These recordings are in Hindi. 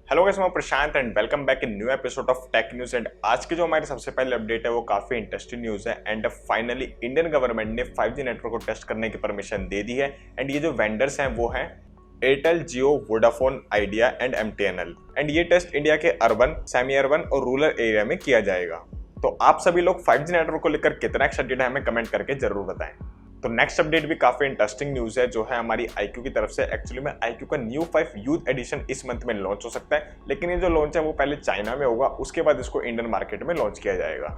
हेलो गाइस, मैं Prashant and welcome back in new episode of tech news. And आज की जो हमारी सबसे पहले अपडेट है वो काफी इंटरेस्टिंग न्यूज है। एंड फाइनली इंडियन गवर्नमेंट ने 5G नेटवर्क को टेस्ट करने की परमिशन दे दी है। एंड ये जो वेंडर्स हैं वो हैं Airtel, Jio, Vodafone, idea and MTNL। And ये टेस्ट इंडिया के अर्बन, सेमी अर्बन और रूरल एरिया में किया जाएगा। तो आप सभी लोग 5G नेटवर्क को लेकर कितना एक्साइटेड है हमें कमेंट करके जरूर बताएं। तो नेक्स्ट अपडेट भी काफी इंटरेस्टिंग न्यूज है जो है हमारी iQOO की तरफ से। एक्चुअली में iQOO का न्यू 5 यूथ एडिशन इस मंथ में लॉन्च हो सकता है, लेकिन ये जो लॉन्च है वो पहले चाइना में होगा, उसके बाद इसको इंडियन मार्केट में लॉन्च किया जाएगा।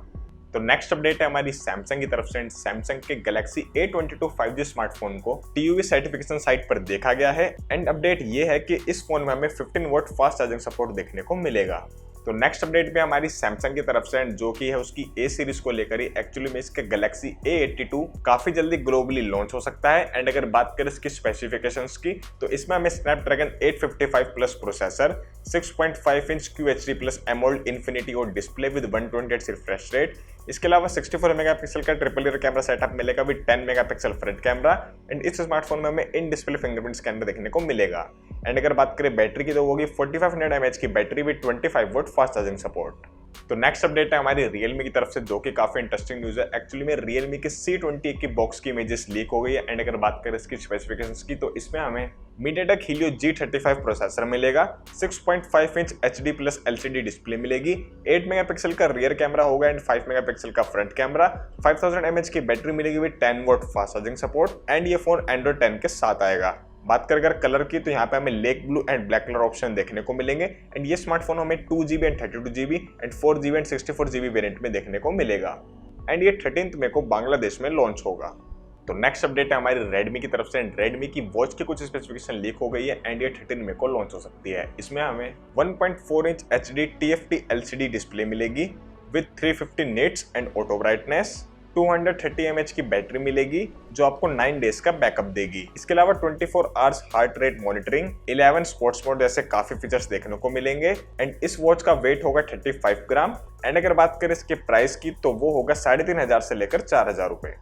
तो नेक्स्ट अपडेट है हमारी सैमसंग की तरफ से। सैमसंग के गैलेक्सी A22 5G स्मार्टफोन को TUV सर्टिफिकेशन साइट पर देखा गया है। एंड अपडेट ये है कि इस फोन में हमें 15 वॉट फास्ट चार्जिंग सपोर्ट देखने को मिलेगा। तो नेक्स्ट अपडेट भी हमारी सैमसंग की तरफ से जो कि है उसकी A सीरीज को लेकर ही। एक्चुअली में इसके गैलेक्सी A82 काफी जल्दी ग्लोबली लॉन्च हो सकता है। एंड अगर बात करें इसकी स्पेसिफिकेशंस की तो इसमें हमें Snapdragon 855 plus processor, 6.5 inch QHD plus AMOLED infinity और डिस्प्ले विद 128 रिफ्रेश रेट। इसके अलावा 64 मेगापिक्सल का ट्रिपल रियर कैमरा सेटअप मिलेगा with 10 megapixel front camera. And इस स्मार्टफोन में हमें इन डिस्प्ले फिंगरप्रिंट स्कैनर देखने को मिलेगा। एंड अगर बात करें बैटरी की तो वो होगी 4500 mAh की battery with 25 vote fast charging support. तो नेक्स्ट अपडेट है हमारी Realme की तरफ से जो कि काफी इंटरेस्टिंग न्यूज है। एक्चुअली में Realme की C20A की बॉक्स की इमेजेस लीक हो गई है। एंड अगर बात करें इसकी स्पेसिफिकेशंस की तो इसमें हमें MediaTek Helio G35 प्रोसेसर मिलेगा, 6.5 inch HD plus LCD display मिलेगी, 8 मेगापिक्सल का रियर कैमरा होगा एंड 5 मेगापिक्सल का फ्रंट कैमरा, 5000 mAh की बैटरी मिलेगी with 10 vote fast charging support. And ये फोन Android 10 के साथ आएगा। बात कर अगर कलर की तो यहाँ पे हमें lake blue and black colour option देखने को मिलेंगे। एंड ये स्मार्टफोन हमें 2GB and 32GB and 4GB and 64GB variant में देखने को मिलेगा। एंड ये 13 मई को बांग्लादेश में लॉन्च होगा। तो नेक्स्ट अपडेट है हमारी Redmi की तरफ से। Redmi की वॉच की कुछ स्पेसिफिकेशन लीक हो गई है एंड ये 13 मई को लॉन्च हो सकती है। इसमें हमें 1.4 inch HD TFT LCD display मिलेगी with 350 nits and auto brightness, 230 mAh की बैटरी मिलेगी जो आपको 9 डेज का बैकअप देगी। इसके अलावा 24 hours heart rate monitoring, 11 sports mode जैसे काफी फीचर्स देखने को मिलेंगे। एंड इस वॉच का वेट होगा 35 ग्राम। एंड अगर बात करें इसके प्राइस की तो वो होगा 3500 से लेकर 4000 रुपए।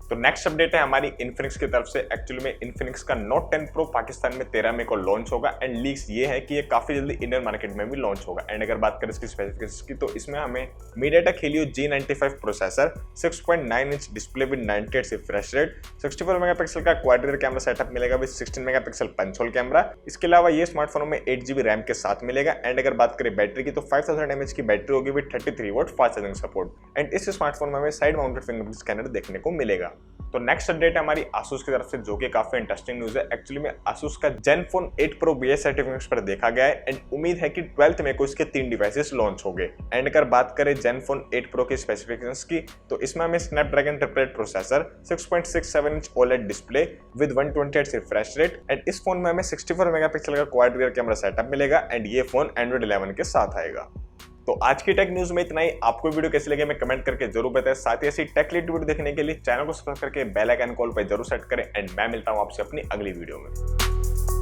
तो नेक्स्ट अपडेट है हमारी Infinix की तरफ से। एक्चुअली में Infinix का Note 10 Pro पाकिस्तान में 13 मई को लॉन्च होगा। एंड लीक्स ये है कि ये काफी जल्दी इंडियन मार्केट में भी लॉन्च होगा। एंड अगर बात करें इसकी स्पेसिफिकेशंस की तो इसमें हमें MediaTek Helio G95 processor, 6.9 inch display with 98 refresh rate, 64 megapixel का क्वाड रियर कैमरा सेटअप मिलेगा with 16 megapixel punch hole camera. इसके अलावा ये स्मार्टफोन में 8GB रैम के साथ मिलेगा। एंड अगर बात करें बैटरी की तो 5000 mAh की बैटरी होगी with 33 vote fast charging support. And इस स्मार्टफोन में हमें साइड माउंटेड फिंगरप्रिंट स्कैनर देखने को मिलेगा। तो नेक्स्ट अपडेट है हमारी Asus की तरफ से जो कि काफी इंटरेस्टिंग न्यूज है। एक्चुअली में Asus का Zenfone 8 Pro BS सर्टिफिकेट्स पर देखा गया है। एंड उम्मीद है कि 12 मई को इसके 3 डिवाइसेस लॉन्च होंगे। एंड अगर बात करें Zenfone 8 Pro की स्पेसिफिकेशंस की तो इसमें हमें Snapdragon 888 processor, 6.67 inch OLED display with 128 refresh rate. And इस फोन में हमें 64 मेगापिक्सल का क्वाड रियर कैमरा सेटअप मिलेगा। एंड ये फोन Android 11 के साथ आएगा। तो आज की टेक न्यूज में इतना ही। आपको वीडियो कैसी लगे मैं कमेंट करके जरूर बताएं। साथ ही ऐसी टेक रिलेटेड वीडियो देखने के लिए चैनल को सब्सक्राइब करके बेल आइकन कॉल पर जरूर सेट करें। एंड मैं मिलता हूं आपसे अपनी अगली वीडियो में।